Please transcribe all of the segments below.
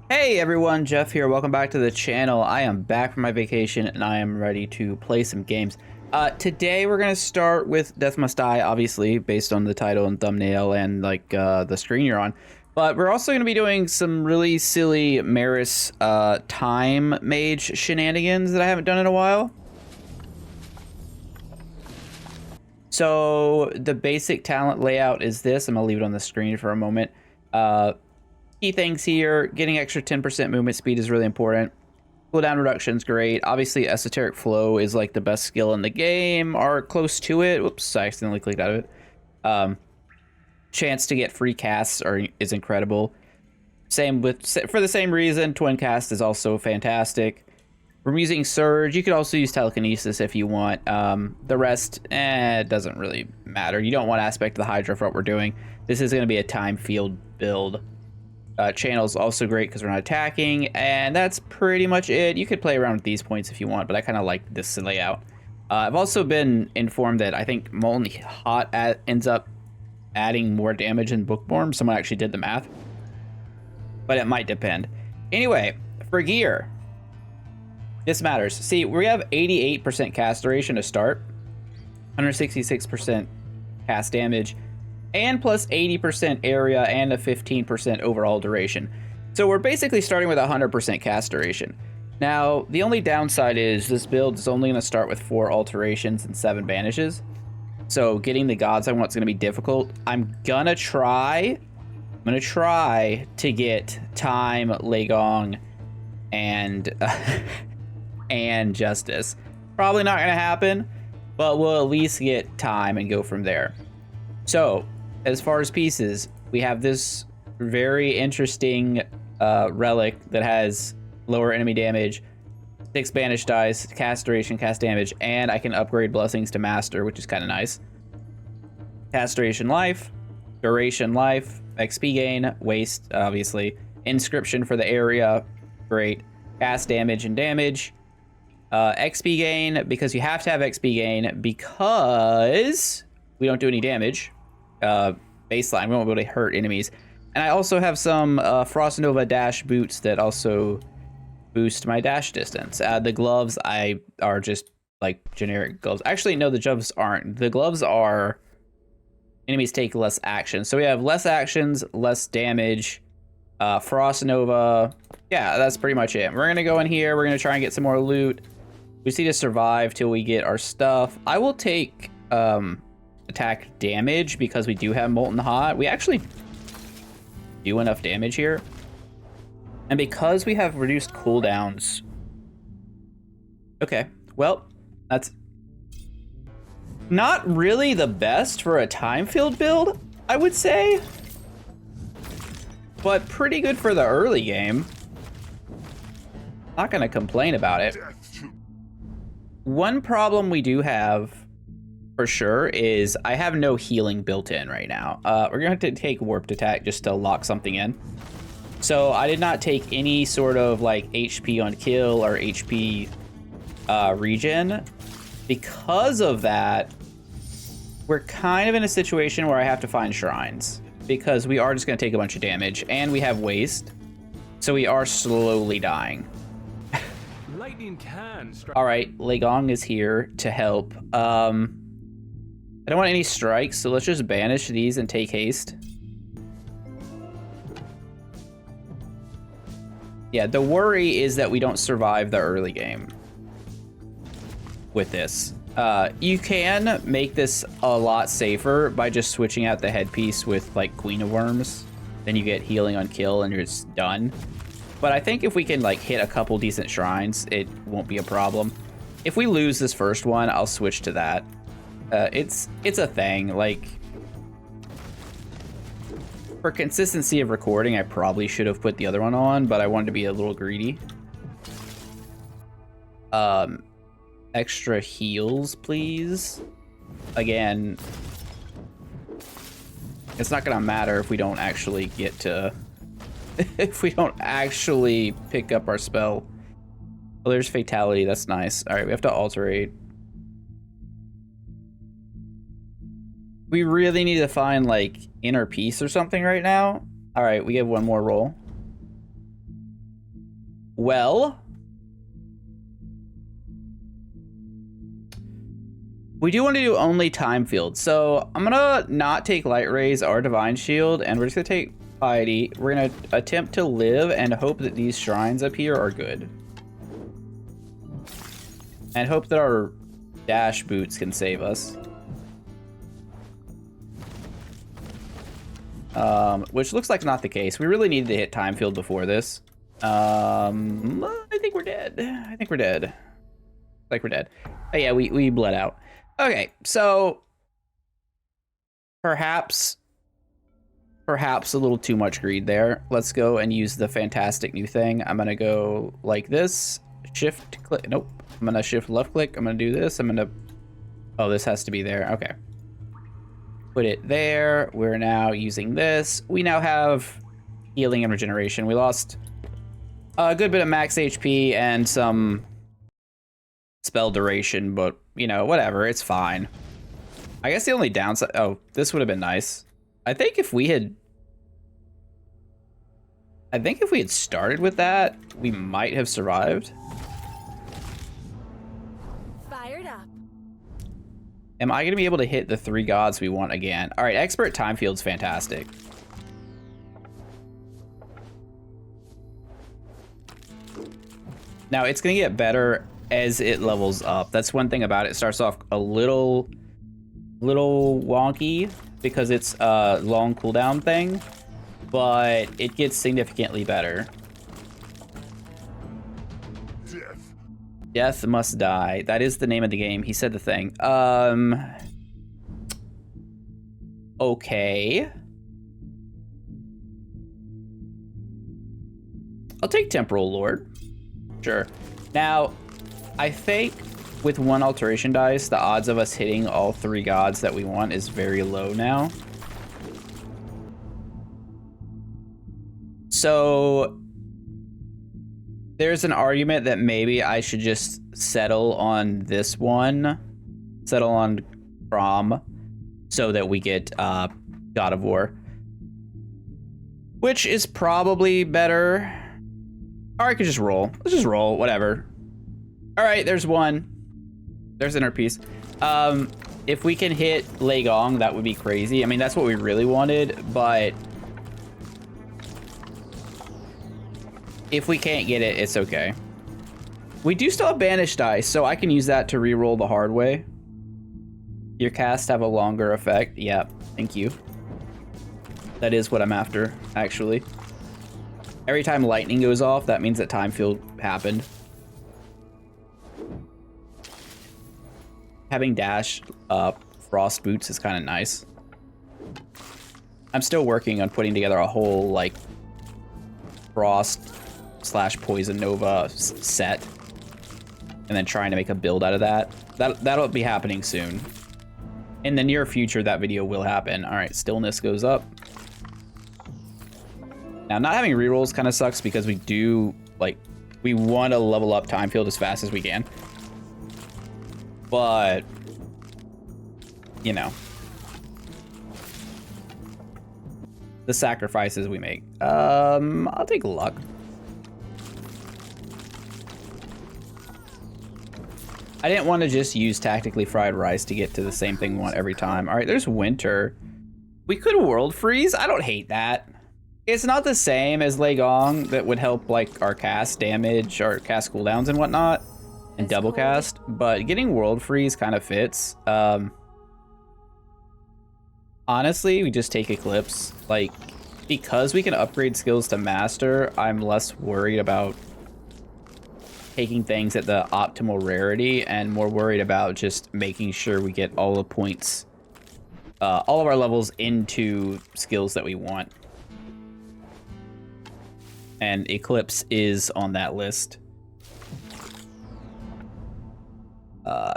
Hey everyone, Jeff here. Welcome back to the channel. I am back from my vacation and I am ready to play some games. Today we're going to start with Death Must Die, obviously, based on the title and thumbnail and the screen you're on. But we're also going to be doing some really silly Maris time mage shenanigans that I haven't done in a while. So the basic talent layout is this. I'm going to leave it on the screen for a moment. Key things here, getting extra 10% movement speed is really important. Cooldown reduction is great. Obviously, Esoteric Flow is like the best skill in the game, or close to it. Whoops, I accidentally clicked out of it. Chance to get free casts is incredible. Same with, for the same reason, Twin Cast is also fantastic. We're using Surge. You could also use Telekinesis if you want. The rest, it doesn't really matter. You don't want Aspect of the Hydra for what we're doing. This is going to be a time field build. Channel's also great because we're not attacking, and that's pretty much it. You could play around with these points if you want, but I kind of like this layout. I've also been informed that I think Molten Hot ends up adding more damage in Bookworm. Someone actually did the math, but it might depend. Anyway, for gear, this matters. See, we have 88% cast duration to start, 166% cast damage, and plus 80% area and a 15% overall duration. So we're basically starting with 100% cast duration. Now, the only downside is this build is only going to start with 4 alterations and 7 banishes. So getting the gods I want is going to be difficult. I'm going to try to get Time, Legong, and, and Justice. Probably not going to happen, but we'll at least get Time and go from there. So, as far as pieces, we have this very interesting relic that has lower enemy damage, 6 banish dice, cast duration, cast damage, and I can upgrade blessings to master, which is kind of nice. Cast duration life, XP gain, waste, obviously, inscription for the area, great, cast damage and damage, XP gain, because you have to have XP gain because we don't do any damage. Baseline, we won't be able to hurt enemies. And I also have some Frost Nova dash boots that also boost my dash distance. The gloves are just like generic gloves. Actually, no, the gloves aren't. The gloves are enemies take less action. So we have less actions, less damage, Frost Nova. Yeah, that's pretty much it. We're gonna go in here. We're gonna try and get some more loot. We just need to survive till we get our stuff. I will take attack damage because we do have Molten Hot. We actually do enough damage here, and because we have reduced cooldowns. Okay, well, that's not really the best for a time field build, I would say, but pretty good for the early game. Not gonna complain about it. One problem we do have for sure is I have no healing built in right now. We're gonna have to take warped attack just to lock something in. So I did not take any sort of like HP on kill or HP regen. Because of that, we're kind of in a situation where I have to find shrines because we are just gonna take a bunch of damage and we have waste. So we are slowly dying. All right, Legong is here to help. I don't want any strikes, so let's just banish these and take haste. Yeah, the worry is that we don't survive the early game with this. You can make this a lot safer by just switching out the headpiece with like Queen of Worms. Then you get healing on kill and you're just done. But I think if we can like hit a couple decent shrines, it won't be a problem. If we lose this first one, I'll switch to that. It's a thing. Like, for consistency of recording, I probably should have put the other one on, but I wanted to be a little greedy. Extra heals, please. Again, it's not gonna matter if we don't actually get to if we don't actually pick up our spell. Well, there's fatality. That's nice. All right, we have to alterate. We really need to find like inner peace or something right now. All right, we have one more roll. Well, we do want to do only time field. So I'm gonna not take light rays or divine shield, and we're just gonna take piety. We're gonna attempt to live and hope that these shrines up here are good. And hope that our dash boots can save us. Which looks like not the case. We really needed to hit time field before this. I think we're dead. I think we're dead. Like we're dead. Oh yeah, we bled out. Okay, so perhaps a little too much greed there. Let's go and use the fantastic new thing. I'm gonna go like this. Shift click. Nope. I'm gonna shift left click. I'm gonna do this. I'm gonna. Oh, this has to be there. Okay. Put it there. We're now using this. We now have healing and regeneration. We lost a good bit of max HP and some spell duration, but you know, whatever. It's fine. I guess the only downside. Oh, this would have been nice. I think if we had started with that, we might have survived. Fired up. Am I going to be able to hit the 3 gods we want again? All right, expert time field's fantastic. Now it's going to get better as it levels up. That's one thing about it. It starts off a little wonky because it's a long cooldown thing, but it gets significantly better. Death must die. That is the name of the game. He said the thing. Okay. I'll take Temporal Lord. Sure. Now, I think with 1 alteration dice, the odds of us hitting all 3 gods that we want is very low now. So there's an argument that maybe I should just settle on this one. Settle on Prom so that we get God of War. Which is probably better. Or I could just roll. Let's just roll, whatever. All right, there's 1. There's Inner Peace. If we can hit Lei Gong, that would be crazy. I mean, that's what we really wanted, but if we can't get it, it's okay. We do still have Banished Dice, so I can use that to reroll the hard way. Your casts have a longer effect. Yeah, thank you. That is what I'm after, actually. Every time lightning goes off, that means that time field happened. Having dash frost boots is kind of nice. I'm still working on putting together a whole like frost / poison nova set, and then trying to make a build out of that. That'll be happening soon. In the near future, that video will happen. All right, stillness goes up. Now, not having rerolls kind of sucks because we want to level up time field as fast as we can. But, you know, the sacrifices we make. I'll take luck. I didn't want to just use tactically fried rice to get to the same thing we want every time. All right, there's winter. We could world freeze. I don't hate that. It's not the same as Lei Gong that would help like our cast damage, our cast cooldowns and whatnot, and double cast, but getting world freeze kind of fits. Honestly, we just take Eclipse. Like, because we can upgrade skills to master, I'm less worried about taking things at the optimal rarity and more worried about just making sure we get all the points, all of our levels into skills that we want. And Eclipse is on that list.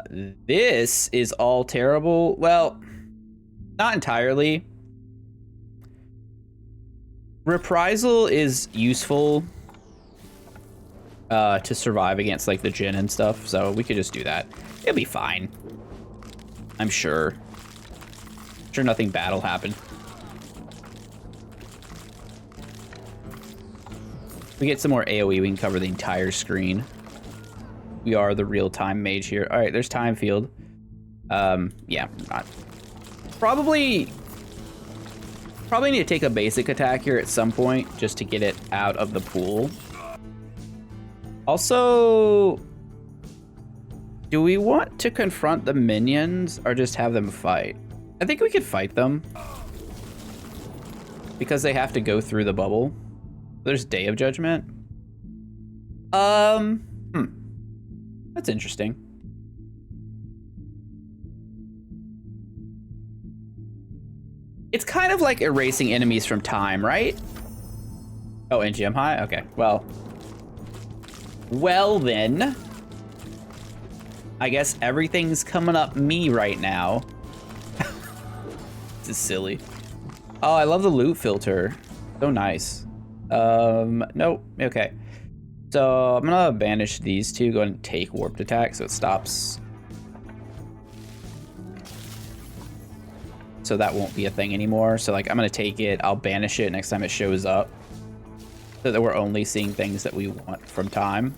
This is all terrible. Well, not entirely. Reprisal is useful to survive against like the Djinn and stuff, so we could just do that. It'll be fine. I'm sure. Sure nothing bad will happen. We get some more AoE, we can cover the entire screen. We are the real-time mage here. All right, there's time field. Yeah, not. Probably need to take a basic attack here at some point just to get it out of the pool. Also, do we want to confront the minions or just have them fight? I think we could fight them because they have to go through the bubble. There's Day of Judgment. That's interesting. It's kind of like erasing enemies from time, right? Oh, NGM high? Okay, well then. I guess everything's coming up me right now. This is silly. Oh, I love the loot filter. So nice. Nope, okay. So I'm gonna banish these two, go ahead and take warped attack so it stops. So that won't be a thing anymore. So like I'm gonna take it, I'll banish it next time it shows up. So that we're only seeing things that we want from time.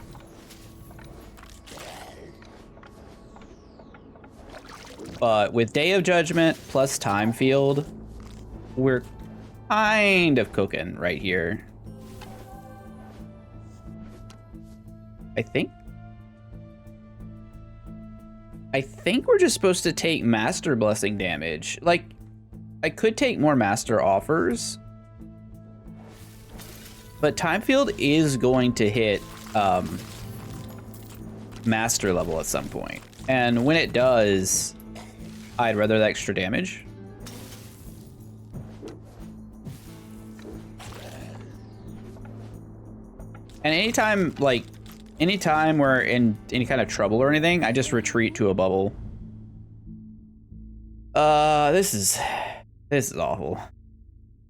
But with Day of Judgment plus time field, we're kind of cooking right here. I think we're just supposed to take Master Blessing damage. Like, I could take more Master Offers, but Time Field is going to hit Master level at some point. And when it does, I'd rather the extra damage. And anytime we're in any kind of trouble or anything, I just retreat to a bubble. This is awful.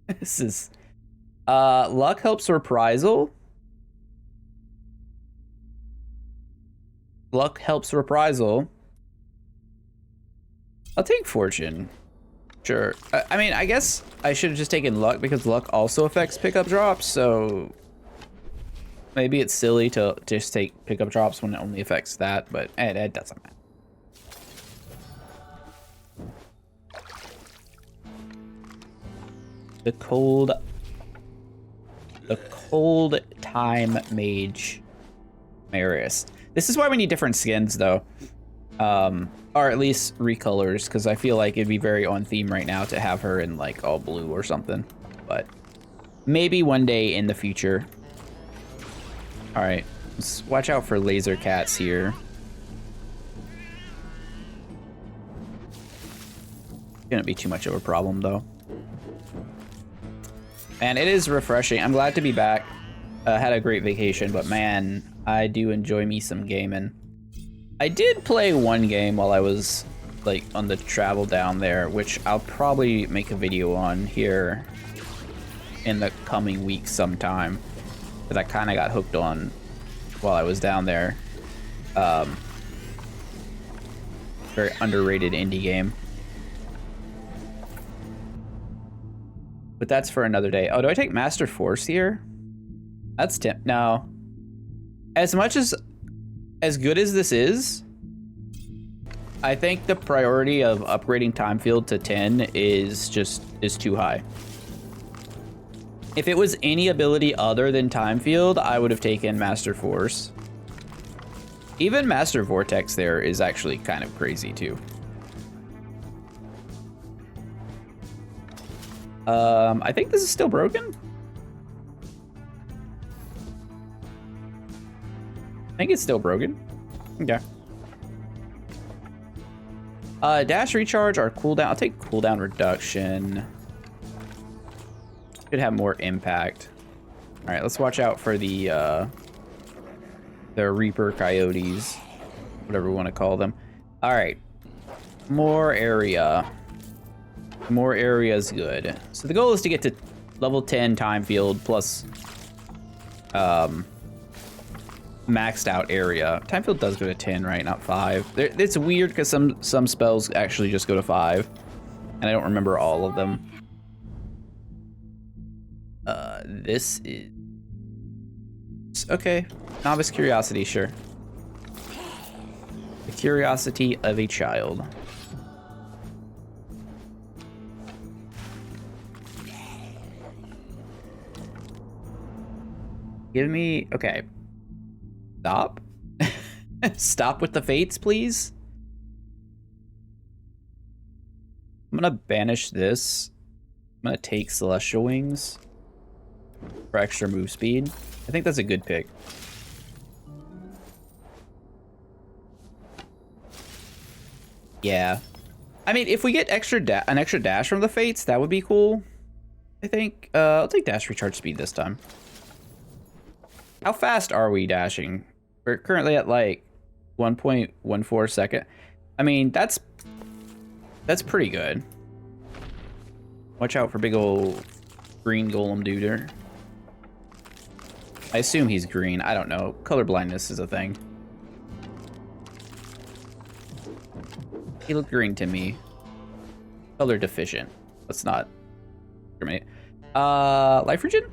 This is, luck helps reprisal. Luck helps reprisal. I'll take fortune. Sure. I mean, I guess I should have just taken luck because luck also affects pickup drops, so maybe it's silly to just take pickup drops when it only affects that, but it doesn't matter. The cold time mage Marius. This is why we need different skins though. Or at least recolors, because I feel like it'd be very on theme right now to have her in like all blue or something. But maybe one day in the future. All right, let's watch out for laser cats here. Shouldn't be too much of a problem though. And it is refreshing. I'm glad to be back. Had a great vacation, but man, I do enjoy me some gaming. I did play one game while I was like on the travel down there, which I'll probably make a video on here in the coming weeks sometime, that I kind of got hooked on while I was down there. Very underrated indie game. But that's for another day. Oh, do I take Master Force here? That's no. As much as good as this is, I think the priority of upgrading Time Field to 10 is too high. If it was any ability other than Time Field, I would have taken Master Force. Even Master Vortex there is actually kind of crazy too. I think this is still broken. I think it's still broken. Okay. Dash recharge or cooldown. I'll take cooldown reduction. Should have more impact. All right, let's watch out for the Reaper Coyotes, whatever we want to call them. All right, more area. More area is good. So the goal is to get to level 10 Time Field plus maxed out area. Time Field does go to 10, right? Not 5. It's weird because some spells actually just go to 5, and I don't remember all of them. Okay. Novice curiosity, sure. The curiosity of a child. Give me... Okay. Stop. Stop with the fates, please. I'm gonna banish this. I'm gonna take Celestial Wings for extra move speed. I think that's a good pick. Yeah. I mean, if we get an extra dash from the fates, that would be cool. I think I'll take dash recharge speed this time. How fast are we dashing? We're currently at like 1.14 second. I mean, that's pretty good. Watch out for big old green golem duder. I assume he's green. I don't know. Color blindness is a thing. He looked green to me. Color deficient. Let's not discriminate. Life regen?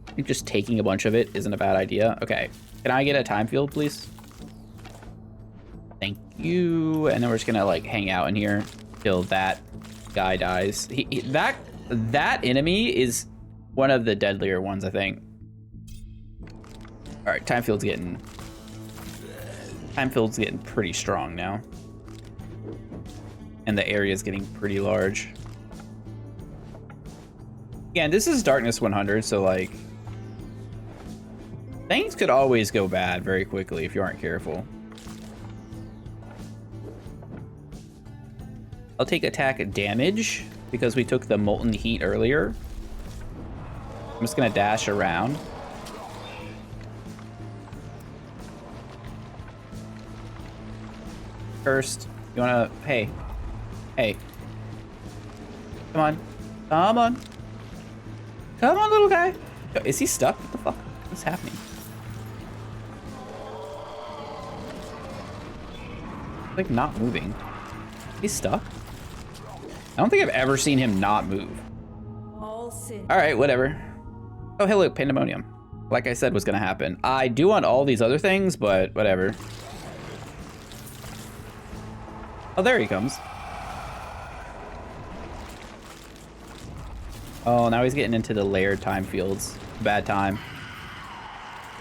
I think just taking a bunch of it isn't a bad idea. Okay. Can I get a time field, please? Thank you. And then we're just gonna like hang out in here till that guy dies. That enemy is one of the deadlier ones, I think. All right, time field's getting pretty strong now, and the area's getting pretty large. Yeah, and this is darkness 100, so like things could always go bad very quickly if you aren't careful. I'll take attack damage because we took the molten heat earlier. I'm just gonna dash around. First, you wanna, hey, come on, little guy. Is he stuck? What the fuck? What's happening? Like not moving. He's stuck. I don't think I've ever seen him not move. All right, whatever. Oh, hey, look, pandemonium. Like I said was gonna happen. I do want all these other things, but whatever. Oh, there he comes. Oh, now he's getting into the layered time fields. Bad time.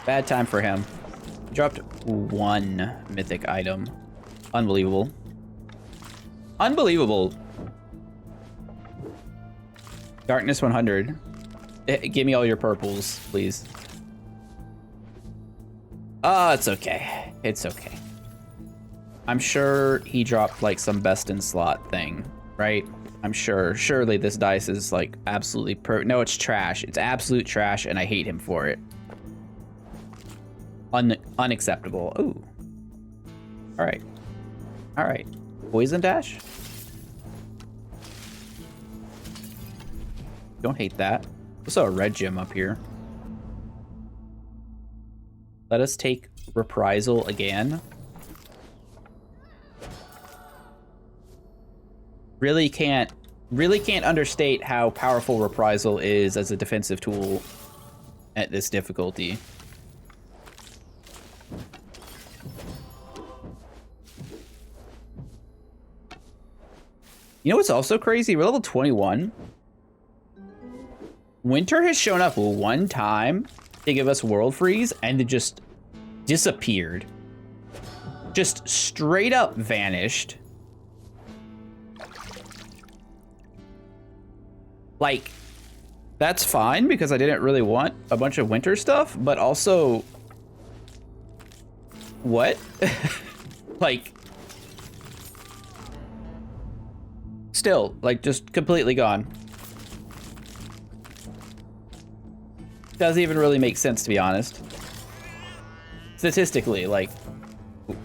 Bad time for him. Dropped one mythic item. Unbelievable. Unbelievable. Darkness 100. Give me all your purples, please. Oh, it's okay. It's okay. I'm sure he dropped like some best in slot thing, right? I'm sure. Surely this dice is like absolutely no, it's trash. It's absolute trash, and I hate him for it. Unacceptable. Ooh. All right. All right. Poison dash. Don't hate that. Also a red gem up here. Let us take reprisal again. Really can't understate how powerful reprisal is as a defensive tool at this difficulty. You know what's also crazy? We're level 21. Winter has shown up one time to give us world freeze and it just disappeared. Just straight up vanished. Like, that's fine because I didn't really want a bunch of winter stuff, but also, what? Like, still, like, just completely gone. Doesn't even really make sense, to be honest. Statistically, like,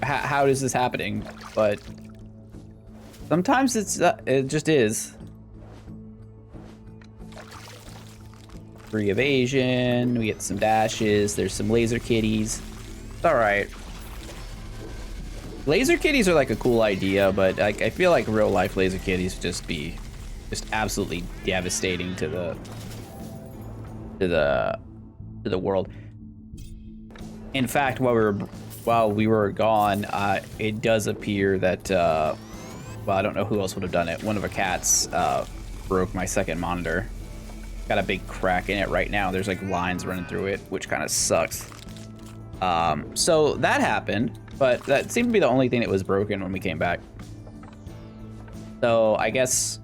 how is this happening? But sometimes it just is. 3 evasion, we get some dashes, there's some laser kitties. It's alright. Laser kitties are like a cool idea, but like I feel like real life laser kitties would just be absolutely devastating to the to the world. In fact, while we were gone, it does appear that well, I don't know who else would have done it. One of the cats broke my second monitor. Got a big crack in it right now. There's like lines running through it, which kind of sucks. So that happened, but that seemed to be the only thing that was broken when we came back. So I guess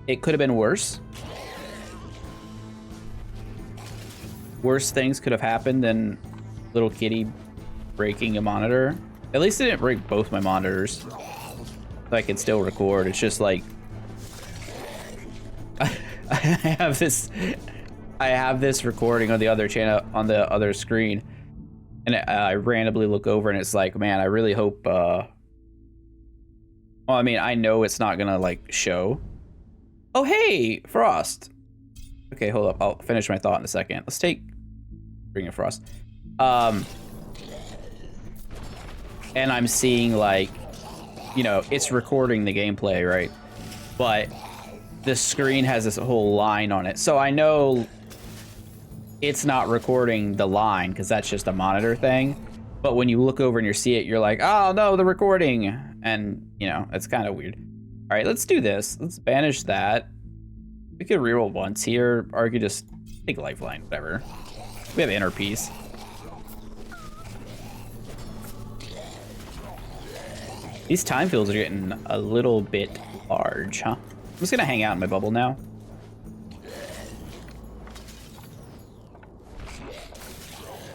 it could have been worse. Worse things could have happened than little kitty breaking a monitor. At least it didn't break both my monitors, so I can still record. It's just like I have this recording on the other channel, on the other screen, and I randomly look over and it's like, man, I really hope well, I mean, I know it's not gonna like show. Oh hey, Frost. Okay, hold up, I'll finish my thought in a second. Let's bring in Frost. And I'm seeing like, you know, it's recording the gameplay, right? But the screen has this whole line on it. So I know it's not recording the line because that's just a monitor thing. But when you look over and you see it, you're like, oh no, the recording. And, you know, it's kind of weird. All right, let's do this. Let's banish that. We could reroll once here, or we could just take lifeline, whatever. We have inner peace. These time fields are getting a little bit large, huh? I'm just gonna hang out in my bubble now.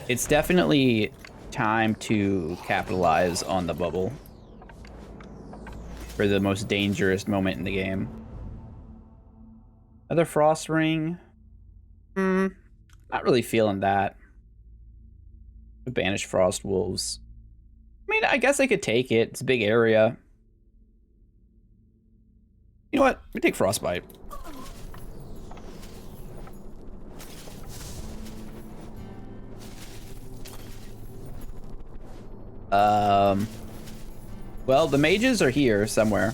It's definitely time to capitalize on the bubble for the most dangerous moment in the game. Another frost ring. Not really feeling that. Banish frost wolves. I mean, I guess I could take it. It's a big area. You know what? We take frostbite. Well, the mages are here somewhere.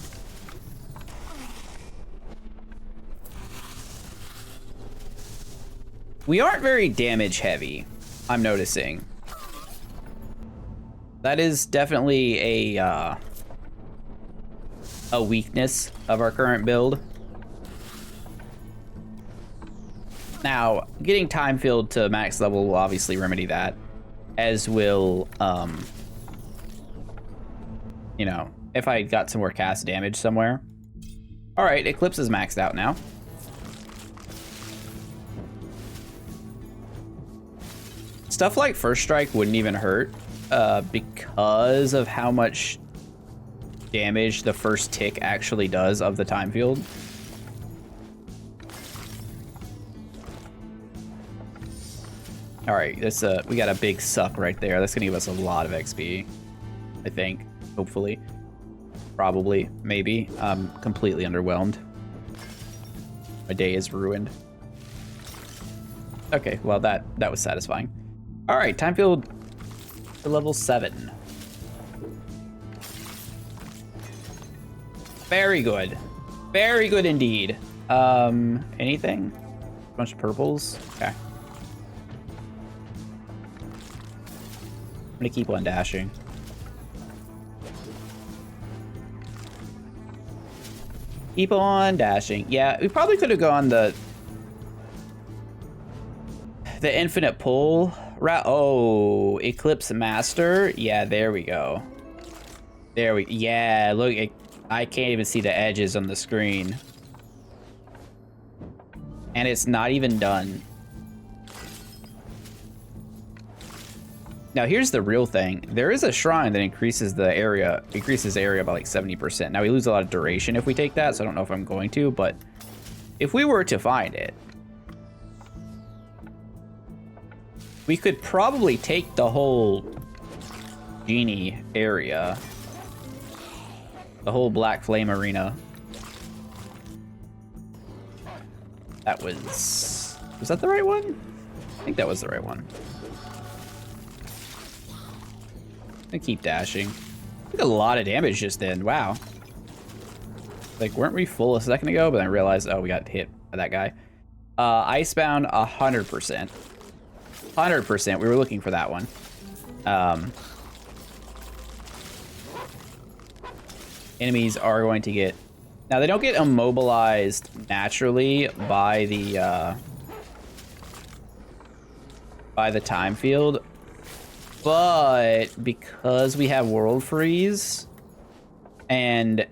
We aren't very damage heavy, I'm noticing. That is definitely a weakness of our current build. Now, getting time filled to max level will obviously remedy that, as will, you know, if I got some more cast damage somewhere. All right, Eclipse is maxed out now. Stuff like First Strike wouldn't even hurt because of how much damage the first tick actually does of the time field. All right, this we got a big suck right there. That's gonna give us a lot of XP, I think. Hopefully, probably, maybe. I'm completely underwhelmed. My day is ruined. Okay, well that was satisfying. All right, time field to level 7. Very good. Very good indeed. Anything? A bunch of purples. Okay. I'm gonna keep on dashing. Keep on dashing. Yeah, we probably could have gone the infinite pull route. Oh, Eclipse Master. Yeah, there we go. Yeah, look, I can't even see the edges on the screen. And it's not even done. Now here's the real thing. There is a shrine that increases area by like 70%. Now we lose a lot of duration if we take that, so I don't know if I'm going to, but if we were to find it, we could probably take the whole Djinn area. The whole Black Flame Arena. That was that the right one? I think that was the right one. I'm gonna keep dashing. I took a lot of damage just then, wow. Like, weren't we full a second ago? But then I realized, oh, we got hit by that guy. Icebound 100%. 100%. We were looking for that one. Enemies are going to get... Now, they don't get immobilized naturally by the time field, but because we have world freeze and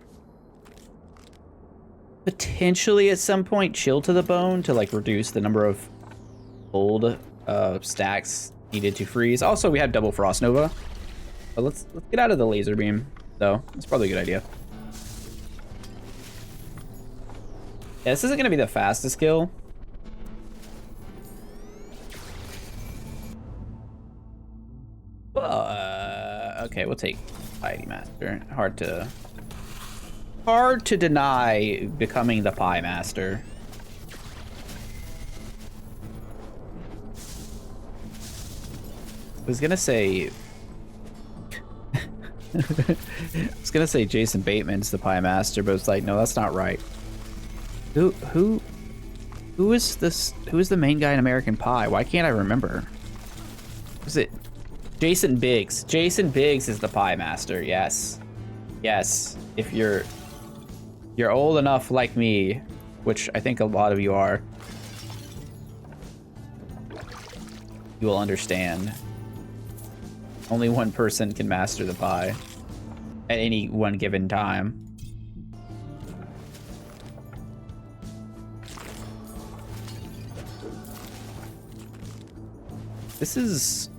potentially at some point chill to the bone to like reduce the number of old stacks needed to freeze. Also, we have double frost nova, but let's get out of the laser beam though. It's probably a good idea. Yeah, this isn't gonna be the fastest kill. Okay, we'll take Piety Master. Hard to deny becoming the Pie Master. I was gonna say Jason Bateman's the Pie Master, but it's like, no, that's not right. Who is this? Who is the main guy in American Pie? Why can't I remember? Was it Jason Biggs? Jason Biggs is the Pie Master. Yes, yes. If you're old enough like me, which I think a lot of you are, you will understand. Only one person can master the pie at any one given time. This is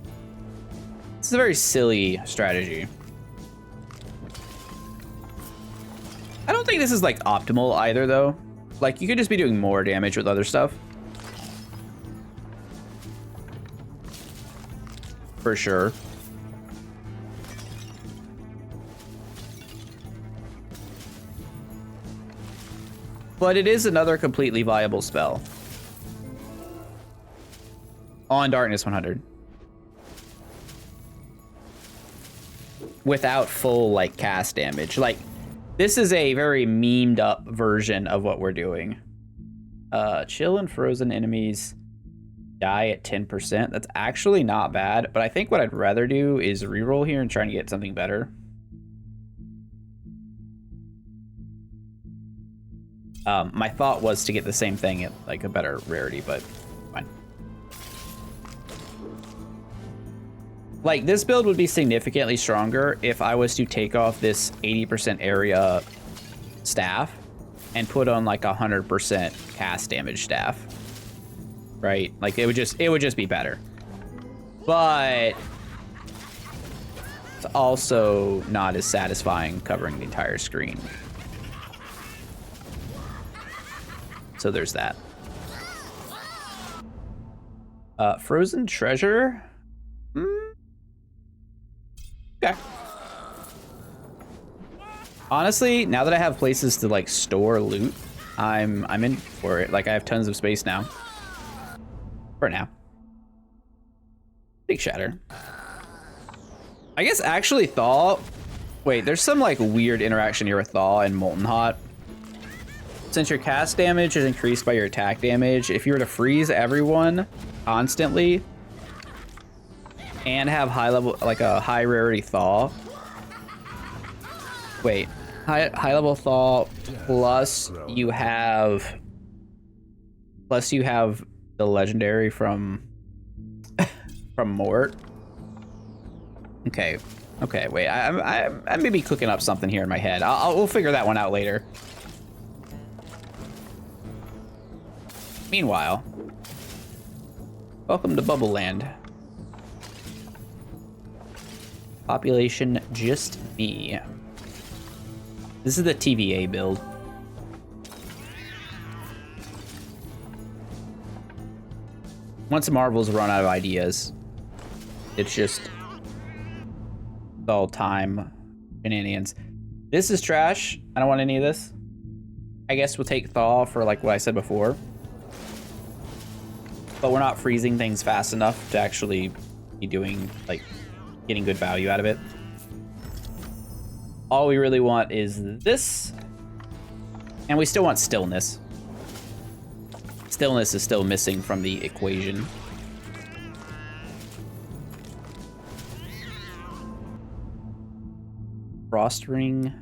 a very silly strategy. I don't think this is like optimal either though. Like you could just be doing more damage with other stuff. For sure. But it is another completely viable spell. On Darkness 100. Without full, like, cast damage. Like, this is a very memed up version of what we're doing. Chill and frozen enemies die at 10%. That's actually not bad, but I think what I'd rather do is reroll here and try to get something better. My thought was to get the same thing at, like, a better rarity, but fine. Like, this build would be significantly stronger if I was to take off this 80% area staff and put on like 100% cast damage staff, right? Like it would just be better. But it's also not as satisfying covering the entire screen. So there's that. Frozen treasure. Okay. Honestly, now that I have places to like store loot, I'm in for it. Like I have tons of space now. For now. Big shatter. I guess actually thaw. Wait, there's some like weird interaction here with thaw and molten hot. Since your cast damage is increased by your attack damage, if you were to freeze everyone constantly and have high level, like a high rarity thaw. Wait, high level thaw plus you have the legendary from Mort. Okay, wait, I may be cooking up something here in my head. We'll figure that one out later. Meanwhile, welcome to Bubble Land. Population just me. This is the TVA build. Once Marvel's run out of ideas, it's just all time shenanigans. This is trash. I don't want any of this. I guess we'll take thaw for like what I said before. But we're not freezing things fast enough to actually be doing, like, getting good value out of it. All we really want is this. And we still want stillness. Stillness is still missing from the equation. Frost Ring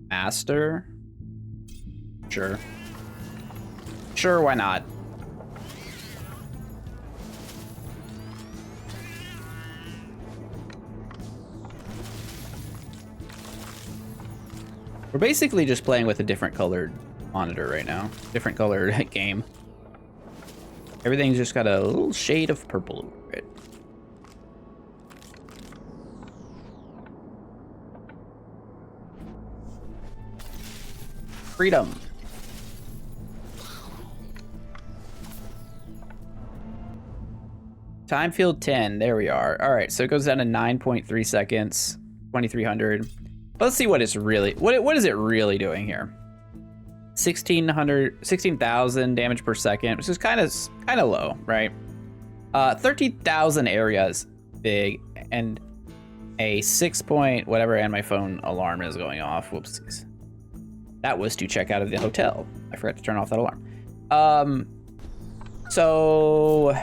Master. Sure. Sure, why not? We're basically just playing with a different colored monitor right now. Different colored game. Everything's just got a little shade of purple over it. Freedom. Time field 10. There we are. All right, so it goes down to 9.3 seconds, 2,300. Let's see what it's really, what is it really doing here? 16,000 damage per second, which is kind of low, right? 13,000 areas big, and a 6 point whatever, and my phone alarm is going off. Whoopsies. That was to check out of the hotel. I forgot to turn off that alarm. So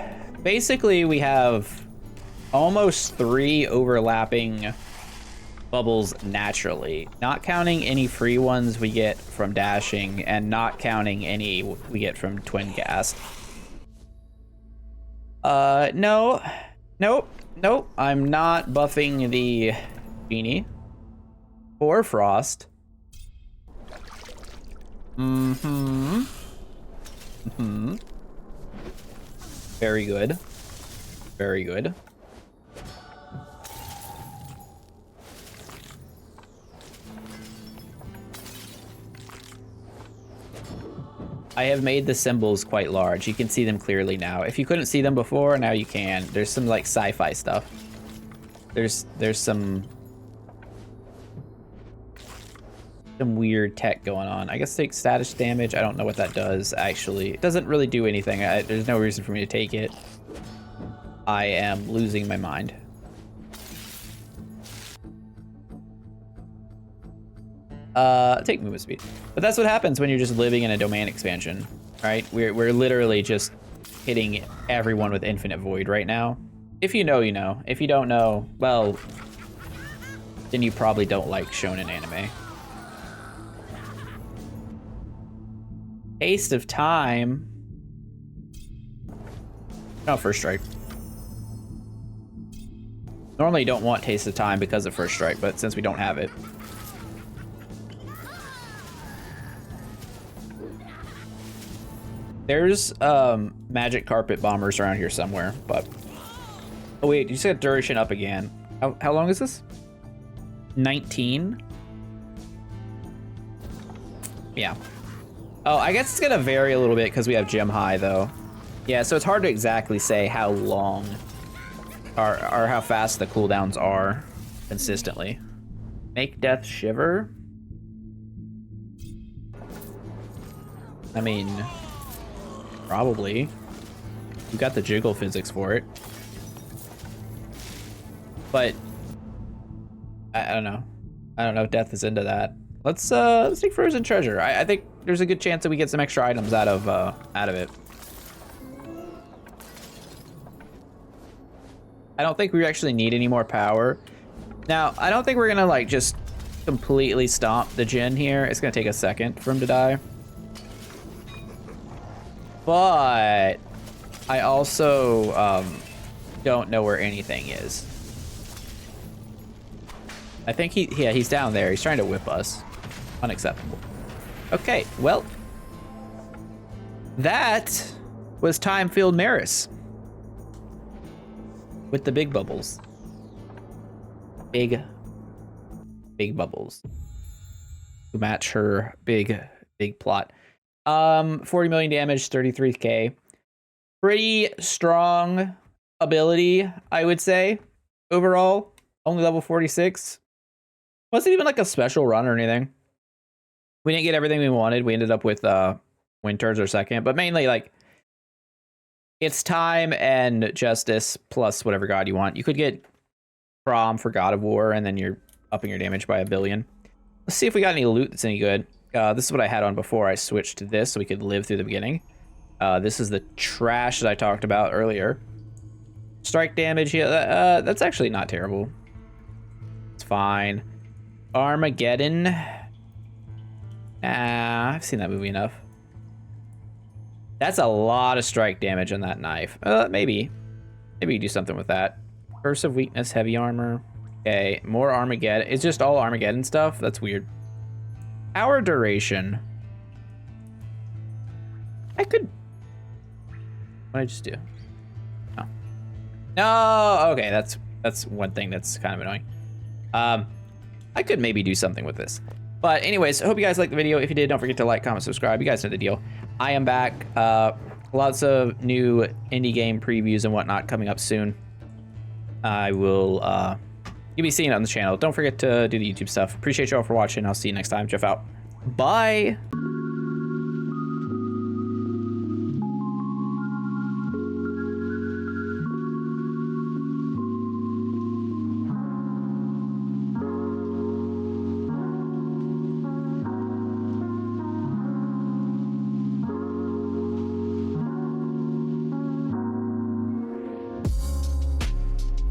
basically we have almost 3 overlapping bubbles naturally, not counting any free ones we get from dashing, and not counting any we get from twin cast. No. Nope. I'm not buffing the genie or frost. Very good. Very good. I have made the symbols quite large. You can see them clearly now. If you couldn't see them before, now you can. There's some like sci-fi stuff. There's some weird tech going on. I guess take status damage. I don't know what that does actually. It doesn't really do anything. There's no reason for me to take it. I am losing my mind. Take movement speed. But that's what happens when you're just living in a domain expansion, right? We're literally just hitting everyone with infinite void right now. If you know, you know. If you don't know, well, then you probably don't like shonen anime. Taste of time. No, first strike. Normally you don't want taste of time because of first strike, but since we don't have it. There's magic carpet bombers around here somewhere, but... Oh wait, you said duration up again. How long is this? 19? Yeah. Oh, I guess it's gonna vary a little bit because we have gem high though. Yeah, so it's hard to exactly say how long or how fast the cooldowns are consistently. Make death shiver? I mean... Probably. You got the jiggle physics for it. But I don't know. I don't know if death is into that. Let's take frozen treasure. I think there's a good chance that we get some extra items out of it. I don't think we actually need any more power. Now, I don't think we're gonna like just completely stomp the Djinn here. It's gonna take a second for him to die. But I also don't know where anything is. I think he's down there. He's trying to whip us. Unacceptable. Okay, well, that was Time-Filled Maris with the big bubbles. Big bubbles to match her big plot. 40 million damage, 33k. Pretty strong ability, I would say, overall. Only level 46. Wasn't even like a special run or anything. We didn't get everything we wanted. We ended up with Winters or second, but mainly like it's time and justice plus whatever god you want. You could get Prom for God of War, and then you're upping your damage by 1 billion. Let's see if we got any loot that's any good. This is what I had on before I switched to this so we could live through the beginning. This is the trash that I talked about earlier. Strike damage, yeah, that's actually not terrible. It's fine. Armageddon. I've seen that movie enough. That's a lot of strike damage on that knife. Maybe you do something with that. Curse of weakness, heavy armor. Okay, more Armageddon. It's just all Armageddon stuff? That's weird. Power duration. I could... What did I just do? Oh. No! Okay, that's one thing that's kind of annoying. I could maybe do something with this. But anyways, I hope you guys liked the video. If you did, don't forget to like, comment, subscribe. You guys know the deal. I am back. Lots of new indie game previews and whatnot coming up soon. I will... You'll be seeing it on the channel. Don't forget to do the YouTube stuff. Appreciate you all for watching. I'll see you next time. Jeff out. Bye.